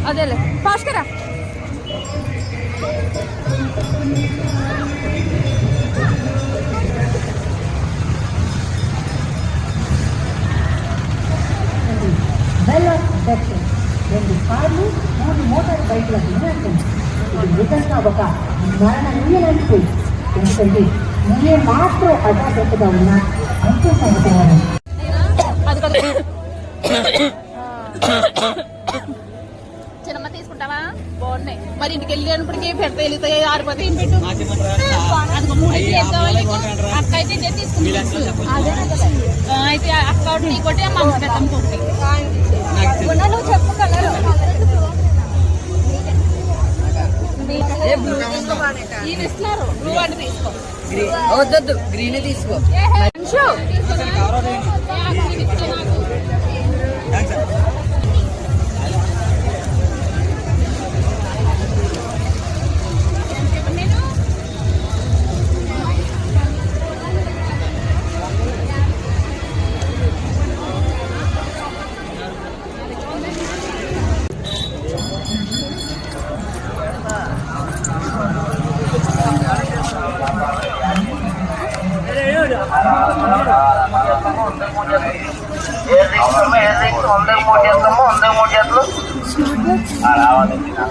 అదేలే భాస్కరా రెండు కార్లు 3 మోటార్ బైకుల విన్యాసం. ఇది నిజంగా ఒక మరణ నీయలాంటి. ఎందుకంటే నీయే మాత్రం అజాగ్రత్తగా ఉన్నా అంతే సంగతి. చిన్నమ్మ తీసుకుంటావా? బాగున్నాయి. మరి ఇంటికి వెళ్ళేటప్పటికి పెడితే వెళ్తాయి ఆరిపోతే పెట్టు. అక్క అయితే తీసుకుంటా. అయితే అక్క ఒకటి నీ కొట్టి అమ్మ పెద్దమ్మ కొట్టి నువ్వు చెప్పు కలర్ ఇస్తున్నారు. నువ్వు అంటే తీసుకో. వద్దు గ్రీన్ తీసుకో.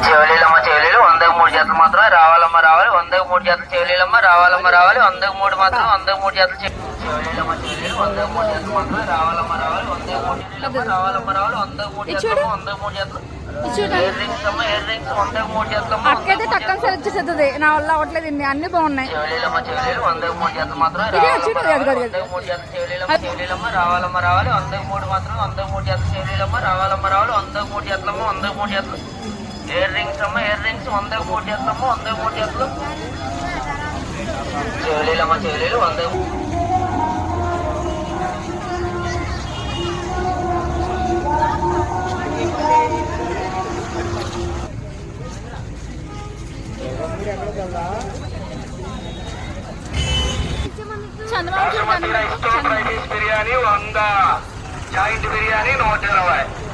చెవులీలమ్మ చెవులీలు 103 జతలు మాత్రమే రావాలమ్మ రావాలి. 103 జతలు చెవులీలమ్మ రావాలమ్మ రావాలి. 103 మాత్రం 103 జతలు చెవులీలమ్మ చెవులీలు 103 జతలు మాత్రమే రావాలమ్మ రావాలి. 103 రావాలమ్మ రావాలి. 103 జతలు 103 జతలు అక్కైతే టక్కన సెలెక్ట్ చేసేది. నా వల్ల అవ్వట్లేదు. ఇన్ని అన్ని బాగున్నాయి. చెవులీలమ్మ చెవులీలు 103 జతలు మాత్రమే చెవులీలమ్మ రావాలమ్మ రావాలి. 103 మాత్రం 103 జతలు చెవులీలమ్మ రావాలమ్మ రావాలి. 103 జతలమ్మ 103 జతలు ఇయర్ రింగ్స్ అమ్మ ఇయర్ రింగ్స్ 103 జతలమ్మ 103 జతలు చెవులీలమ్మ చెవులీలు 103. చంద్రబాబు బిర్యానీ 100, జాయింట్ బిర్యానీ 120.